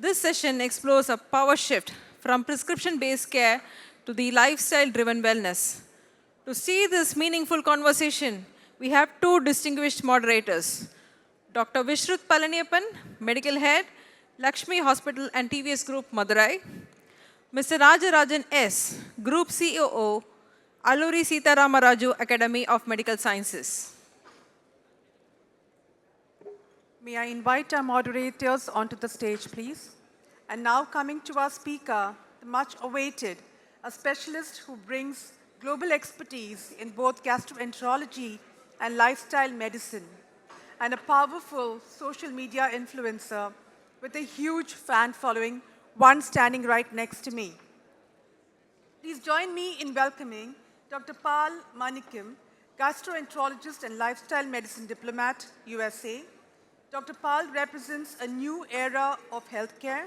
This session explores a power shift from prescription-based care to the lifestyle-driven wellness. To see this meaningful conversation, we have two distinguished moderators. Dr. Vishruth Palaniappan, Medical Head, Lakshmi Hospital and TVS Group, Madurai. Mr. Rajarajan S, Group COO, Alluri Sitarama Raju Academy of Medical Sciences. May I invite our moderators onto the stage, please? And now coming to our speaker, the much awaited, a specialist who brings global expertise in both gastroenterology and lifestyle medicine, and a powerful social media influencer with a huge fan following, one standing right next to me. Please join me in welcoming Dr. Pal Manickam, gastroenterologist and lifestyle medicine diplomat, USA. Dr. Pal represents a new era of healthcare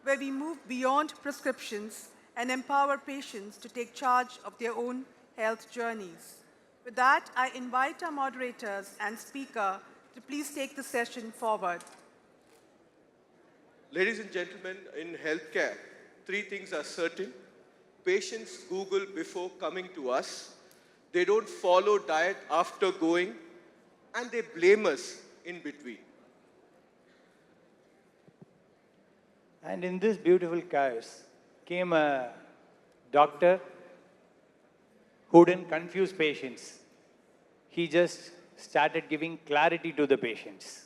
where we move beyond prescriptions and empower patients to take charge of their own health journeys. With that, I invite our moderators and speaker to please take the session forward. Ladies and gentlemen, in healthcare, three things are certain. Patients Google before coming to us. They don't follow diet after going, and they blame us in between. And in this beautiful chaos came a doctor who didn't confuse patients. He just started giving clarity to the patients.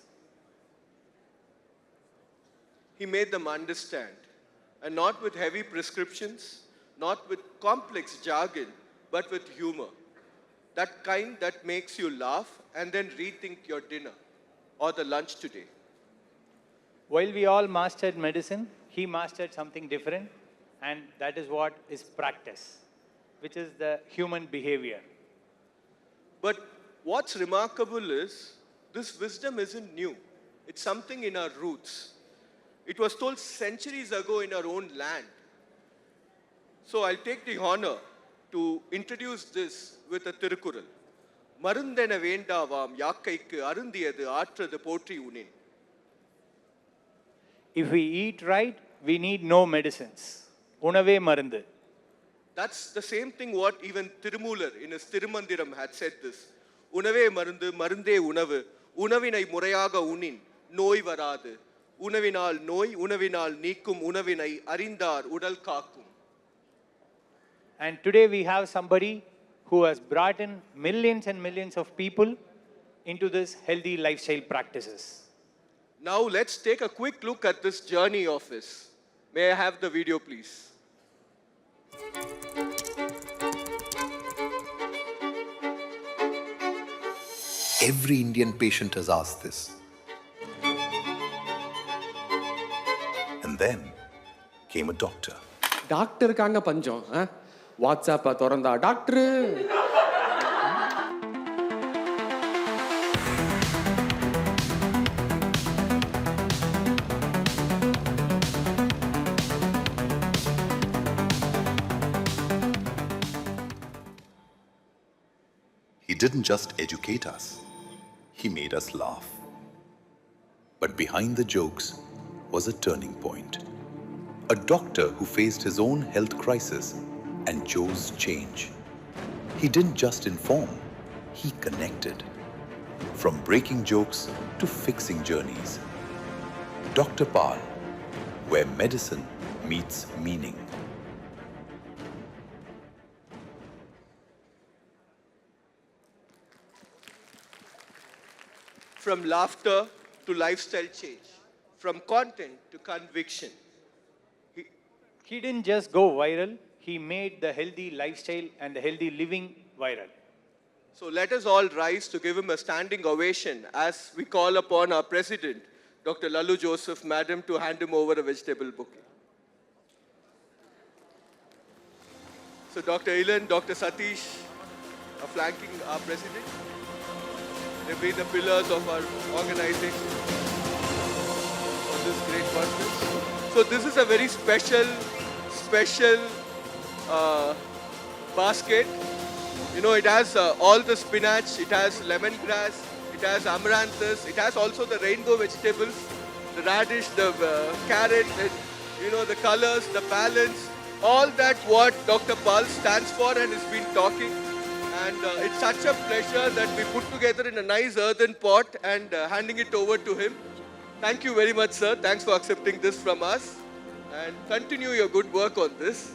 He made them understand, and not with heavy prescriptions, not with complex jargon, but with humor. That kind that makes you laugh and then rethink your dinner or the lunch today. While we all mastered medicine, he mastered something different, and that is what is practice, which is the human behavior. But what's remarkable is this wisdom isn't new. It's something in our roots. It was told centuries ago in our own land. So I'll take the honor to introduce this with a Tirukural. Marundena vendavam yakkaikku arundiyadu aatrathu potri unin. If we eat right, we need no medicines. Unave marundu. That's the same thing what even Tirumular in his Tirumandiram had said this. Unave marundu, marunde unavu, unavinai murayaga unin, noi varadu. Unavinal noi, unavinal neekum, unavinai arindar udal kaakum. And today we have somebody who has brought in millions and millions of people into this healthy lifestyle practices. Now let's take a quick look at this journey of his. May I have the video, please? Every Indian patient has asked this. And then came a doctor. Doctor kanga panjam, WhatsApp thoranda doctor. He didn't just educate us, he made us laugh. But behind the jokes was a turning point. A doctor who faced his own health crisis and chose change. He didn't just inform, he connected. From breaking jokes to fixing journeys. Dr. Pal, where medicine meets meaning. From laughter to lifestyle change, from content to conviction. He didn't just go viral, he made the healthy lifestyle and the healthy living viral. So let us all rise to give him a standing ovation as we call upon our president, Dr. Lalu Joseph, madam, to hand him over a vegetable bouquet. So Dr. Ilan, Dr. Satish are flanking our president. They've been the pillars of our organization for this great conference. So this is a very special basket. You know, it has all the spinach, it has lemongrass, it has amaranthus, it has also the rainbow vegetables. the radish, the carrot, and, you know, the colors, the balance, all that what Dr. Pal stands for and has been talking. And it's such a pleasure that we put together in a nice earthen pot and handing it over to him. Thank you very much, sir. Thanks for accepting this from us. And continue your good work on this.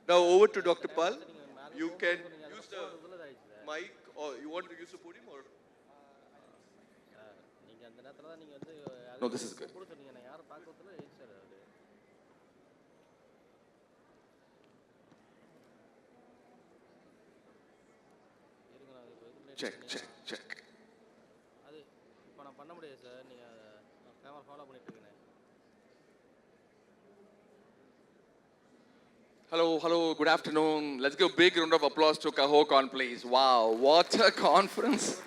Now over to Dr. Pal. You can use the mic, or you want to use the podium, or? No, this is good. Check, check, check. Hello, hello, good afternoon. Let's give a big round of applause to CAHOCON, please. Wow, what a conference.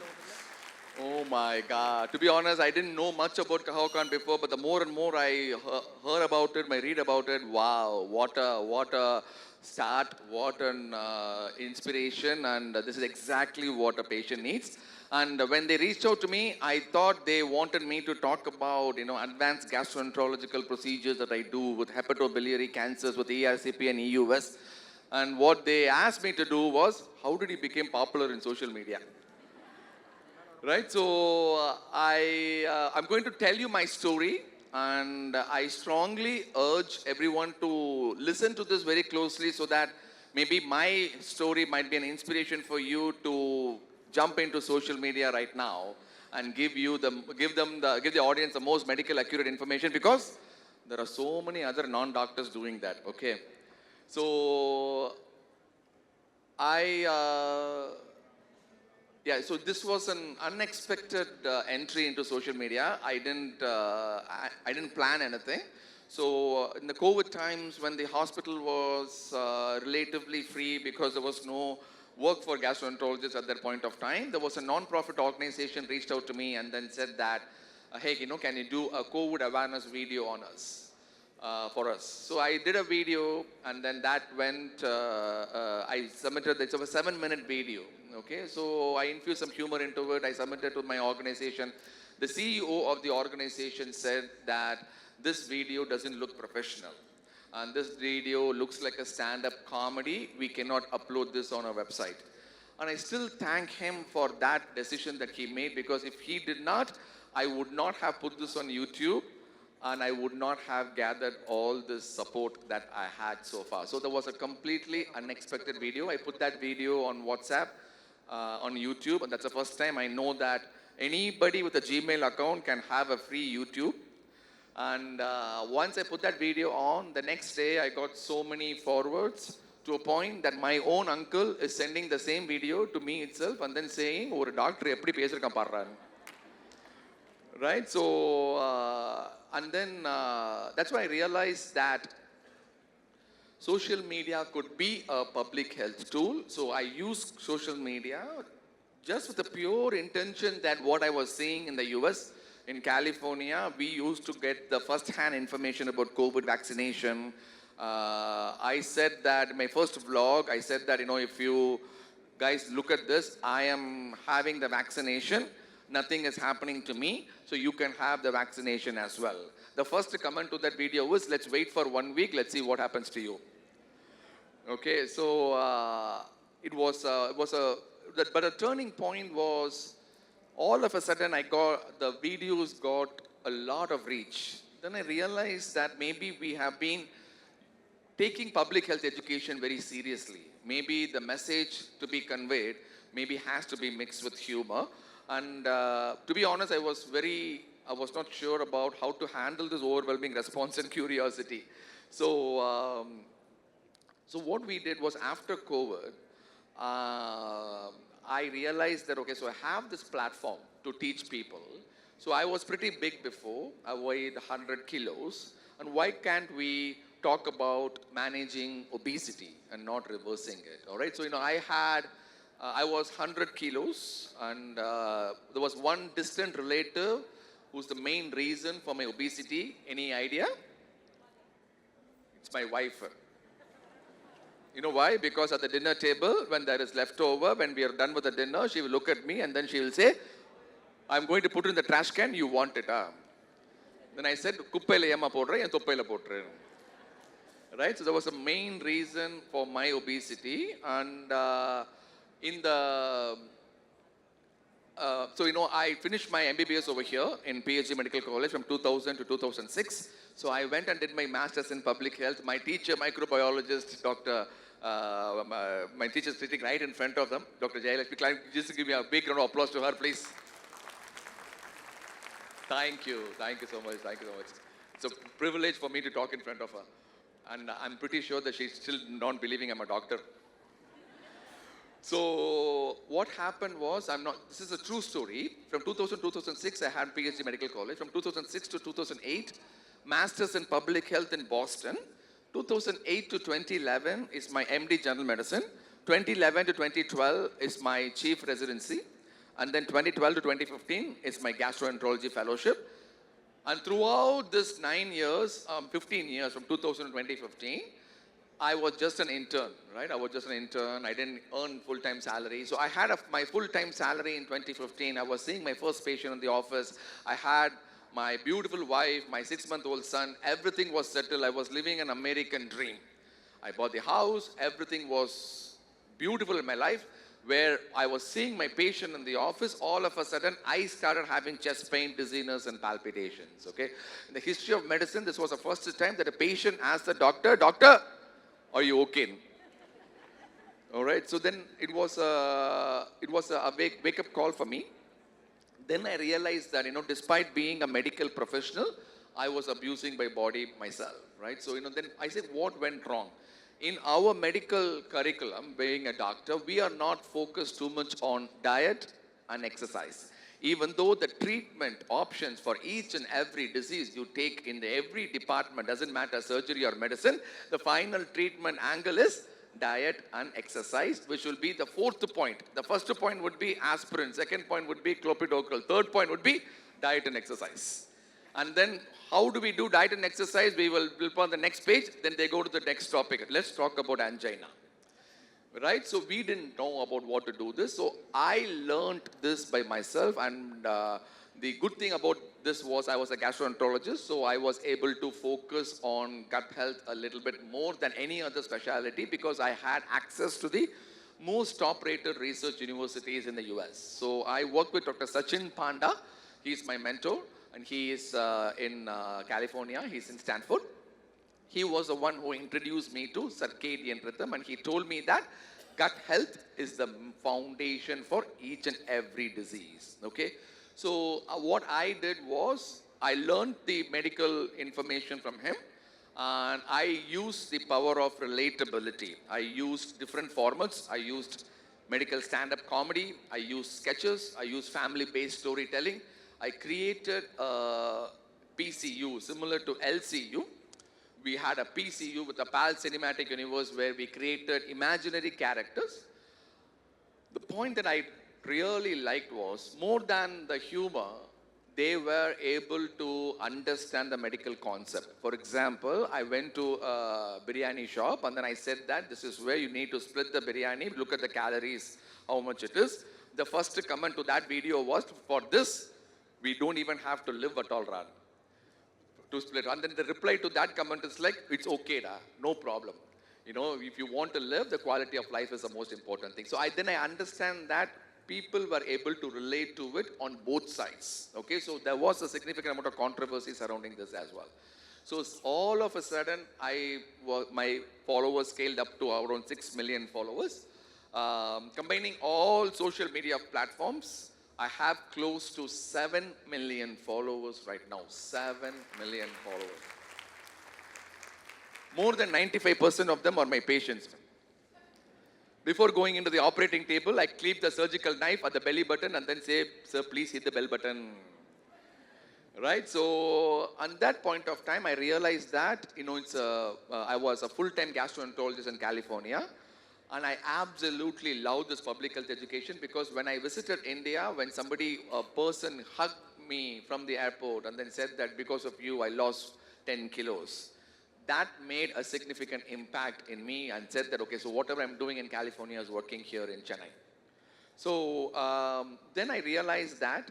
Oh my God. To be honest, I didn't know much about CAHOCON before, but the more and more I heard about it, I read about it, wow, what a start, what an inspiration, and this is exactly what a patient needs. And when they reached out to me, I thought they wanted me to talk about, advanced gastroenterological procedures that I do with hepatobiliary cancers with ERCP and EUS. And what they asked me to do was, how did he become popular in social media? Right, so I'm going to tell you my story, and I strongly urge everyone to listen to this very closely so that maybe my story might be an inspiration for you to jump into social media right now and give the audience the most medical accurate information, because there are so many other non-doctors doing that. Okay, so so this was an unexpected entry into social media. I didn't plan anything. So in the COVID times, when the hospital was relatively free because there was no work for gastroenterologists at that point of time, there was a non-profit organization reached out to me and then said that, hey, can you do a COVID awareness video on us, for us? So I did a video, and then that went, I submitted, it's a 7-minute video. Okay, so I infused some humor into it. I submitted to my organization. The CEO of the organization said that this video doesn't look professional, and this video looks like a stand-up comedy. We cannot upload this on our website. And I still thank him for that decision that he made, because if he did not, I would not have put this on YouTube, and I would not have gathered all this support that I had so far. So there was a completely unexpected video. I put that video on WhatsApp, on YouTube, and that's the first time I know that anybody with a Gmail account can have a free YouTube. And once I put that video on, the next day I got so many forwards to a point that my own uncle is sending the same video to me itself and then saying, "Or doctor eppadi pesirukkan parran." Right? So, and then that's why I realized that social media could be a public health tool. So I use social media just with the pure intention that what I was seeing in the US, in California, we used to get the first-hand information about COVID vaccination. I said that in my first vlog, I said that, if you guys look at this, I am having the vaccination. Nothing is happening to me, so you can have the vaccination as well. The first comment to that video was, let's wait for 1 week, let's see what happens to you. Okay, so but a turning point was, all of a sudden the videos got a lot of reach. Then I realized that maybe we have been taking public health education very seriously. Maybe the message to be conveyed maybe has to be mixed with humor. And to be honest, I was not sure about how to handle this overwhelming response and curiosity. So, so what we did was, after COVID, I realized that, okay, so I have this platform to teach people. So I was pretty big before. I weighed 100 kilos. And why can't we talk about managing obesity and not reversing it? All right. So, I had I was 100 kilos, and there was one distant relative who's the main reason for my obesity. Any idea? It's my wife. You know why? Because at the dinner table, when there is leftover, when we are done with the dinner, she will look at me and then she will say, I'm going to put it in the trash can, you want it, ah? Then I said, kuppaila yemma podra, en thoppaila podra. Right? So that was the main reason for my obesity. And I finished my MBBS over here in PhD Medical College from 2000 to 2006. So I went and did my master's in public health. My teacher, microbiologist, my teacher sitting right in front of them, Dr. Jayalakshmi. Just give me a big round of applause to her, please. Thank you so much. It's a privilege for me to talk in front of her. And I'm pretty sure that she's still not believing I'm a doctor. So what happened was, this is a true story. From 2000 to 2006, I had PhD Medical College. From 2006 to 2008, Masters in Public Health in Boston. 2008 to 2011 is my MD General Medicine. 2011 to 2012 is my Chief Residency. And then 2012 to 2015 is my Gastroenterology Fellowship. And throughout this 15 years, from 2000 to 2015, I was just an intern, right? I didn't earn full-time salary. So I had my full-time salary in 2015. I was seeing my first patient in the office. I had my beautiful wife, my 6-month-old son. Everything was settled. I was living an American dream. I bought the house. Everything was beautiful in my life. Where I was seeing my patient in the office, all of a sudden, I started having chest pain, dizziness, and palpitations, okay? In the history of medicine, this was the first time that a patient asked the doctor, "Doctor, are you okay?" All right, so then it was a wake-up call for me. Then I realized that, despite being a medical professional, I was abusing my body myself, right? So, then I said, what went wrong? In our medical curriculum, being a doctor, we are not focused too much on diet and exercise. Even though the treatment options for each and every disease you take in every department, doesn't matter surgery or medicine, the final treatment angle is diet and exercise, which will be the fourth point. The first point would be aspirin, second point would be clopidogrel, third point would be diet and exercise. And then how do we do diet and exercise? We will put on the next page, then they go to the next topic. Let's talk about angina. Right? So we didn't know about what to do this. So I learned this by myself, and the good thing about this was I was a gastroenterologist, so I was able to focus on gut health a little bit more than any other specialty because I had access to the most top-rated research universities in the US. So I worked with Dr. Sachin Panda. He's my mentor, and he is in California. He's in Stanford. He was the one who introduced me to circadian rhythm, and he told me that gut health is the foundation for each and every disease, okay? So what I did was, I learned the medical information from him, and I used the power of relatability. I used different formats. I used medical stand-up comedy. I used sketches. I used family-based storytelling. I created a PCU similar to LCU. We had a PCU with a PAL cinematic universe where we created imaginary characters. The point that I really liked was, more than the humor, they were able to understand the medical concept. For example, I went to a biryani shop and then I said that this is where you need to split the biryani, look at the calories, how much it is. The first comment to that video was, for this, we don't even have to live at all, Ran, to split. And then the reply to that comment is like, it's okay, da, no problem. You know, if you want to live, the quality of life is the most important thing. So then I understand that people were able to relate to it on both sides. Okay, so there was a significant amount of controversy surrounding this as well. So all of a sudden, my followers scaled up to around 6 million followers. Combining all social media platforms, I have close to 7 million followers right now. 7 million followers. More than 95% of them are my patients. Before going into the operating table, I clip the surgical knife at the belly button and then say, sir, please hit the bell button. Right? So, at that point of time, I realized that, I was a full-time gastroenterologist in California. And I absolutely love this public health education because when I visited India, when a person hugged me from the airport and then said that because of you, I lost 10 kilos, that made a significant impact in me and said that, okay, so whatever I'm doing in California is working here in Chennai. So then I realized that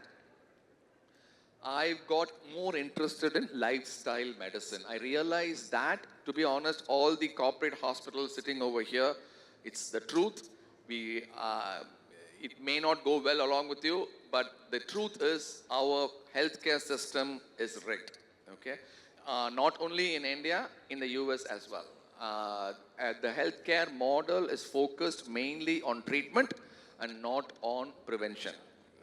I got more interested in lifestyle medicine. I realized that, to be honest, all the corporate hospitals sitting over here, it's the truth. It may not go well along with you, but the truth is our healthcare system is rigged. Okay, not only in India, in the US as well. The healthcare model is focused mainly on treatment and not on prevention.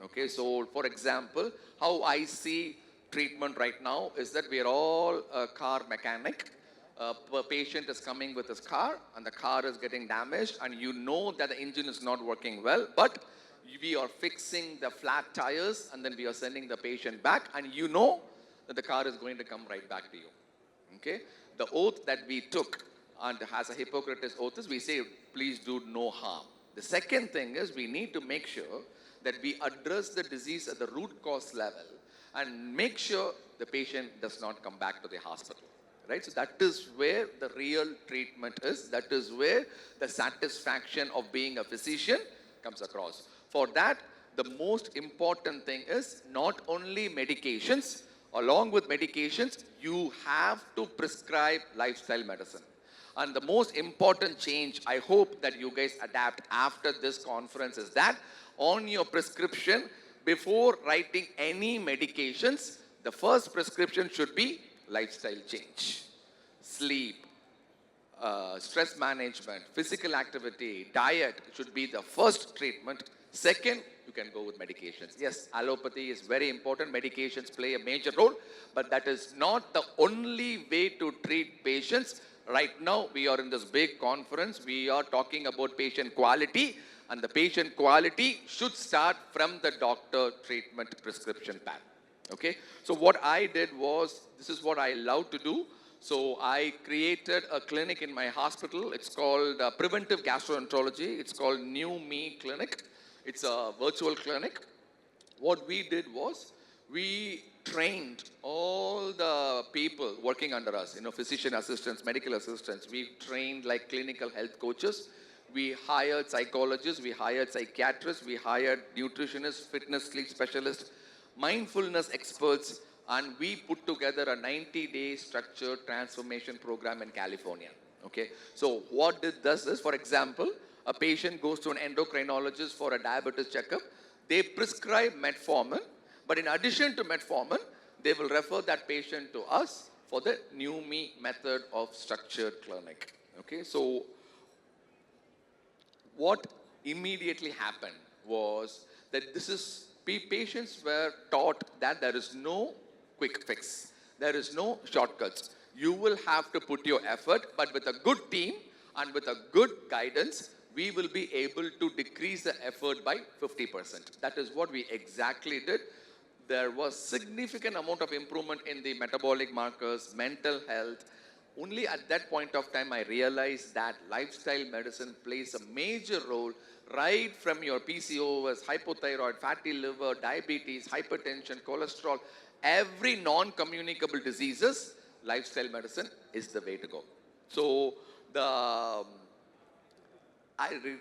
Okay, so for example, how I see treatment right now is that we are all a car mechanic. A patient is coming with his car and the car is getting damaged and you know that the engine is not working well, but we are fixing the flat tires and then we are sending the patient back and you know that the car is going to come right back to you. Okay, the oath that we took and as a Hippocrates oath is we say, please do no harm. The second thing is we need to make sure that we address the disease at the root cause level and make sure the patient does not come back to the hospital. Right? So that is where the real treatment is. That is where the satisfaction of being a physician comes across. For that, the most important thing is not only medications. Along with medications, you have to prescribe lifestyle medicine. And the most important change I hope that you guys adapt after this conference is that on your prescription, before writing any medications, the first prescription should be lifestyle change. Sleep, stress management, physical activity, diet should be the first treatment. Second, you can go with medications. Yes, allopathy is very important. Medications play a major role, but that is not the only way to treat patients. Right now, we are in this big conference. We are talking about patient quality, and the patient quality should start from the doctor treatment prescription pad. Okay, so what I did was, this is what I love to do. So I created a clinic in my hospital. It's called Preventive Gastroenterology. It's called New Me Clinic. It's a virtual clinic. What we did was, we trained all the people working under us, physician assistants, medical assistants. We trained like clinical health coaches. We hired psychologists, we hired psychiatrists, we hired nutritionists, fitness sleep specialists, mindfulness experts, and we put together a 90-day structured transformation program in California. Okay, so what this is, for example, a patient goes to an endocrinologist for a diabetes checkup. They prescribe metformin, but in addition to metformin, they will refer that patient to us for the New Me method of structured clinic. Okay, so what immediately happened was that patients were taught that there is no quick fix. There is no shortcuts. You will have to put your effort, but with a good team and with a good guidance, we will be able to decrease the effort by 50%. That is what we exactly did. There was significant amount of improvement in the metabolic markers, mental health. Only at that point of time, I realized that lifestyle medicine plays a major role right from your PCOS, hypothyroid, fatty liver, diabetes, hypertension, cholesterol, every non-communicable diseases, lifestyle medicine is the way to go. So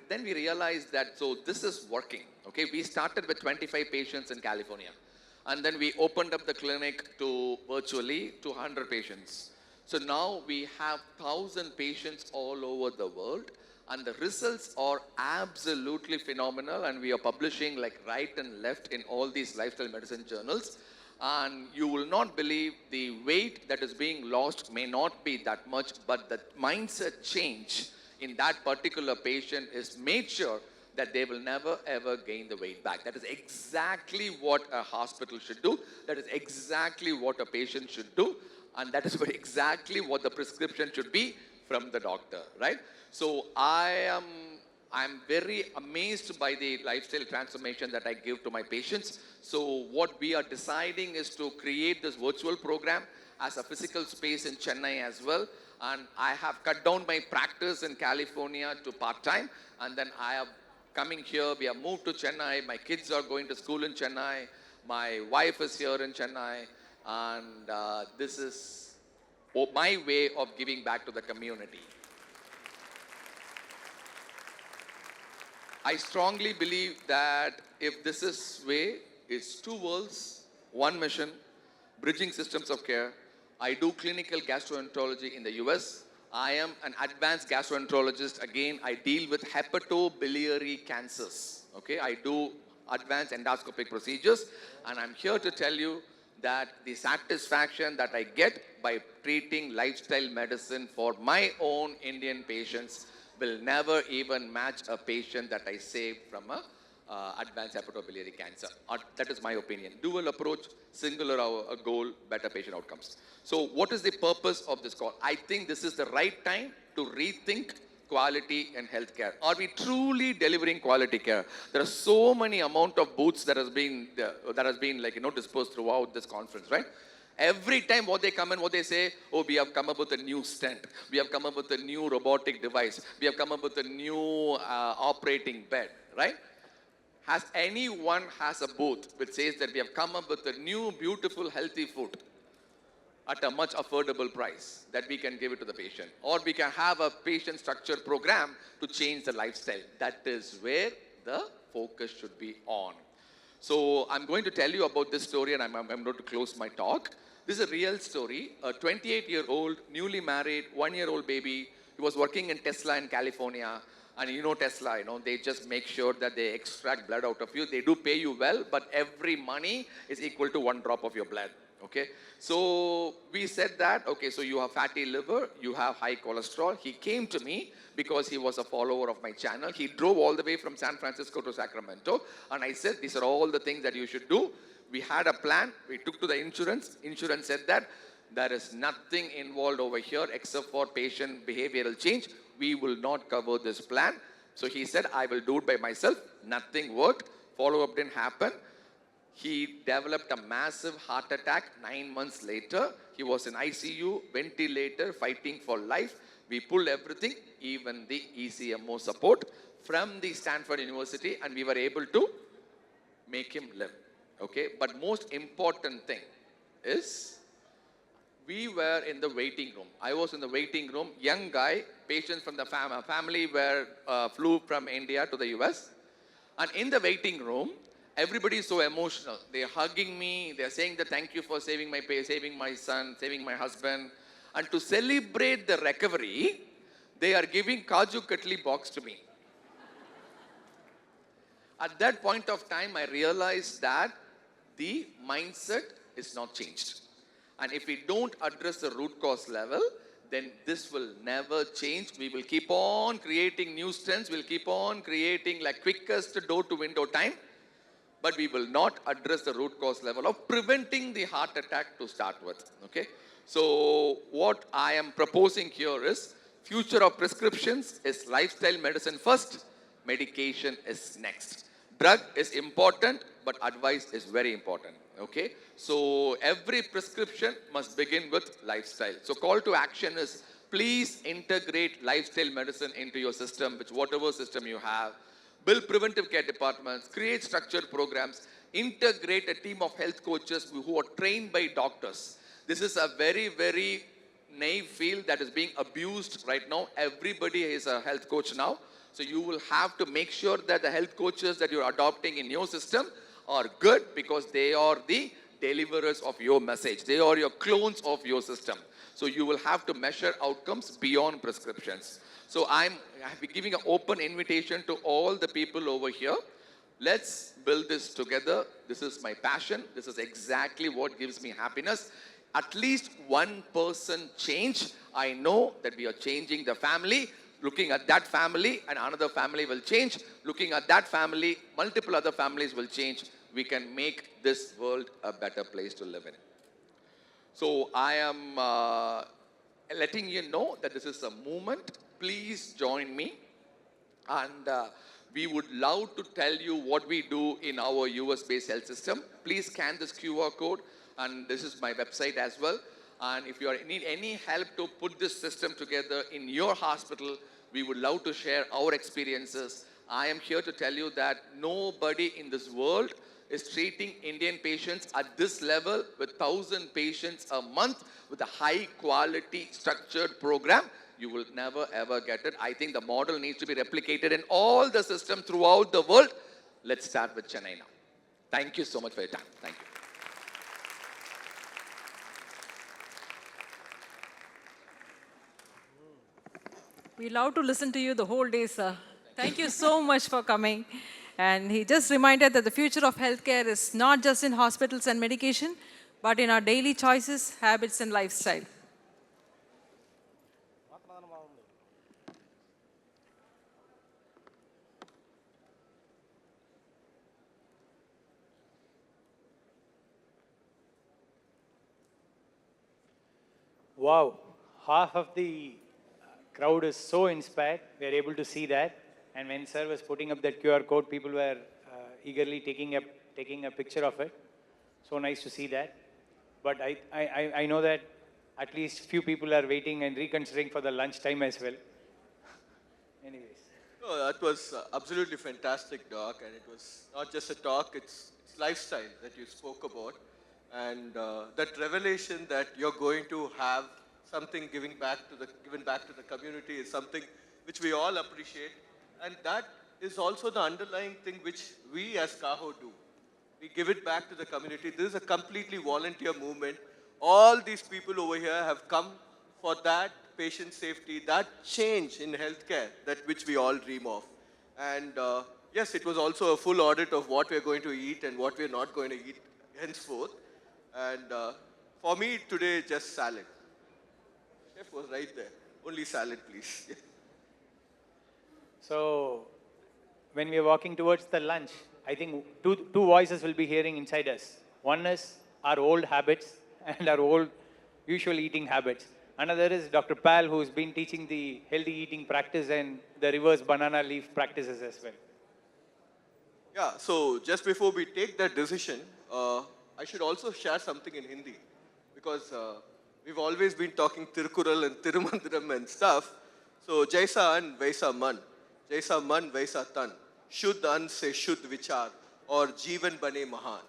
then we realized that, so this is working. Okay, we started with 25 patients in California. And then we opened up the clinic to virtually 200 patients. So now we have 1,000 patients all over the world, and the results are absolutely phenomenal, and we are publishing like right and left in all these lifestyle medicine journals. And you will not believe the weight that is being lost may not be that much, but the mindset change in that particular patient is made sure that they will never ever gain the weight back. That is exactly what a hospital should do. That is exactly what a patient should do. And that is exactly what the prescription should be from the doctor, right? So I am I'm very amazed by the lifestyle transformation that I give to my patients. So what we are deciding is to create this virtual program as a physical space in Chennai as well. And I have cut down my practice in California to part-time. And then I have coming here, we have moved to Chennai. My kids are going to school in Chennai. My wife is here in Chennai. And this is my way of giving back to the community. I strongly believe that if this is way, it's two worlds, one mission, bridging systems of care. I do clinical gastroenterology in the US. I am an advanced gastroenterologist. Again, I deal with hepatobiliary cancers. Okay, I do advanced endoscopic procedures, and I'm here to tell you that the satisfaction that I get by treating lifestyle medicine for my own Indian patients will never even match a patient that I saved from a advanced hepatobiliary cancer. That is my opinion. Dual approach, singular goal, better patient outcomes. So what is the purpose of this call? I think this is the right time to rethink quality in healthcare. Are we truly delivering quality care? There are so many amount of booths that has been dispersed throughout this conference, right? Every time what they come in, what they say, oh, we have come up with a new stent. We have come up with a new robotic device. We have come up with a new operating bed, right? Has anyone has a booth which says that we have come up with a new, beautiful, healthy food at a much affordable price that we can give it to the patient? Or we can have a patient structure program to change the lifestyle. That is where the focus should be on. So I'm going to tell you about this story, and I'm going to close my talk. This is a real story. A 28-year-old, newly married, 1-year-old baby. He was working in Tesla in California. And you know Tesla, they just make sure that they extract blood out of you. They do pay you well, but every money is equal to 1 drop of your blood. Okay? So we said that, okay, so you have fatty liver, you have high cholesterol. He came to me because he was a follower of my channel. He drove all the way from San Francisco to Sacramento. And I said, these are all the things that you should do. We had a plan. We took to the insurance. Insurance said that there is nothing involved over here except for patient behavioral change. We will not cover this plan. So he said, I will do it by myself. Nothing worked. Follow-up didn't happen. He developed a massive heart attack 9 months later. He was in ICU, ventilator, fighting for life. We pulled everything, even the ECMO support from the Stanford University, and we were able to make him live. Okay, but most important thing is we were in the waiting room. I was in the waiting room, young guy, patients from the family were flew from India to the US. And in the waiting room, everybody is so emotional. They're hugging me. They're saying that thank you for saving my son, saving my husband. And to celebrate the recovery, they are giving Kaju Katli box to me. At that point of time, I realized that the mindset is not changed. And if we don't address the root cause level, then this will never change. We will keep on creating new strengths. We'll keep on creating like quickest door to window time. But we will not address the root cause level of preventing the heart attack to start with. Okay? So what I am proposing here is future of prescriptions is lifestyle medicine first, medication is next. Drug is important, but advice is very important. Okay? So every prescription must begin with lifestyle. So call to action is please integrate lifestyle medicine into your system, which whatever system you have. Build preventive care departments, create structured programs, integrate a team of health coaches who are trained by doctors. This is a very, very naive field that is being abused right now. Everybody is a health coach now. So you will have to make sure that the health coaches that you're adopting in your system are good because they are the deliverers of your message. They are your clones of your system. So you will have to measure outcomes beyond prescriptions. So I'm giving an open invitation to all the people over here. Let's build this together. This is my passion. This is exactly what gives me happiness. At least one person change. I know that we are changing the family. Looking at that family and another family will change. Looking at that family, multiple other families will change. We can make this world a better place to live in. So I am letting you know that this is a movement. Please join me. And we would love to tell you what we do in our US-based health system. Please scan this QR code, and this is my website as well. And if you need any help to put this system together in your hospital, we would love to share our experiences. I am here to tell you that nobody in this world is treating Indian patients at this level with 1,000 patients a month with a high quality structured program. You will never ever get it. I think the model needs to be replicated in all the system throughout the world. Let's start with Chennai now. Thank you so much for your time. Thank you. We love to listen to you the whole day, sir. Thank you so much for coming. And he just reminded that the future of healthcare is not just in hospitals and medication, but in our daily choices, habits, and lifestyle. Wow, half of the crowd is so inspired. We are able to see that. And when sir was putting up that QR code, people were eagerly taking a picture of it. So nice to see that. But I know that at least few people are waiting and reconsidering for the lunch time as well. Anyways. No, that was absolutely fantastic, Doc. And it was not just a talk, it's lifestyle that you spoke about. And that revelation that you're going to have something given back to the community is something which we all appreciate. And that is also the underlying thing which we as CAHO do. We give it back to the community. This is a completely volunteer movement. All these people over here have come for that patient safety, that change in healthcare that which we all dream of. And yes, it was also a full audit of what we're going to eat and what we're not going to eat henceforth. And for me today, just salad. Chef was right there. Only salad, please. So when we are walking towards the lunch, I think two voices will be hearing inside us. One is our old habits and our old usual eating habits. Another is Dr. Pal, who's been teaching the healthy eating practice and the reverse banana leaf practices as well. Yeah, so just before we take that decision, I should also share something in Hindi. Because we've always been talking Tirukural and Tirumandiram and stuff. So, Jaisa an, Vaisa man. Jaisa man, Vaisa tan. Shuddh an se Shuddh vichar. Or Jeevan bane mahan.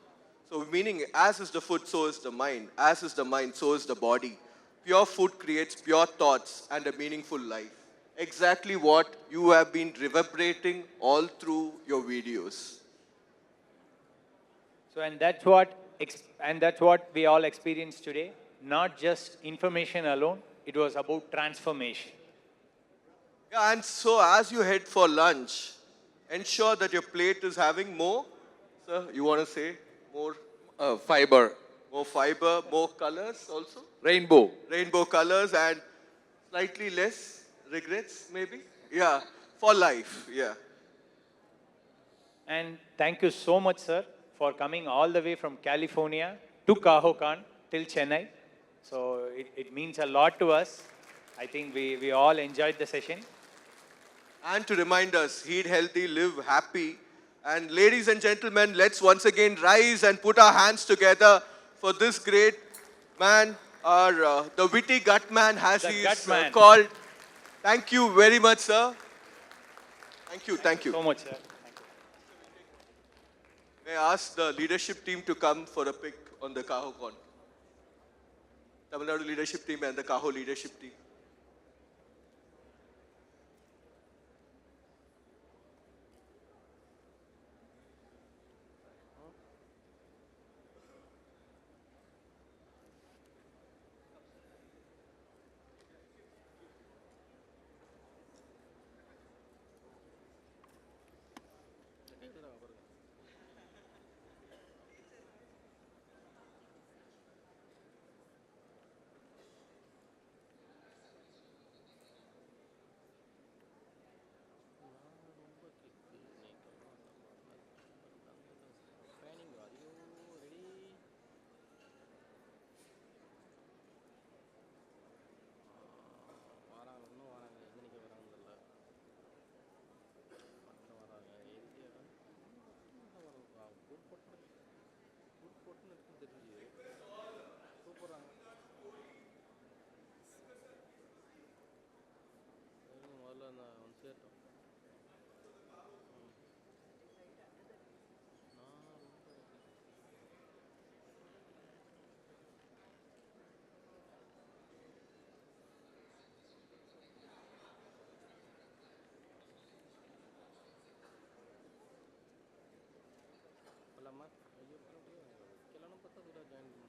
So, meaning, as is the food, so is the mind. As is the mind, so is the body. Pure food creates pure thoughts and a meaningful life. Exactly what you have been reverberating all through your videos. So, and that's what we all experienced today. Not just information alone, it was about transformation. Yeah, and so as you head for lunch, ensure that your plate is having more. Sir, you want to say more? Fiber. More fiber, more colors also? Rainbow. Rainbow colors and slightly less regrets, maybe? Yeah, for life, yeah. And thank you so much, sir, for coming all the way from California to CAHOCON till Chennai. So it means a lot to us. I think we all enjoyed the session. And to remind us, eat healthy, live happy. And ladies and gentlemen, let's once again rise and put our hands together for this great man, the witty gut man, as he is called. Thank you very much, sir. Thank you, thank you. So much, sir. May I ask the leadership team to come for a pic on the CAHOCON? Tamil Nadu leadership team and the CAHO leadership team. and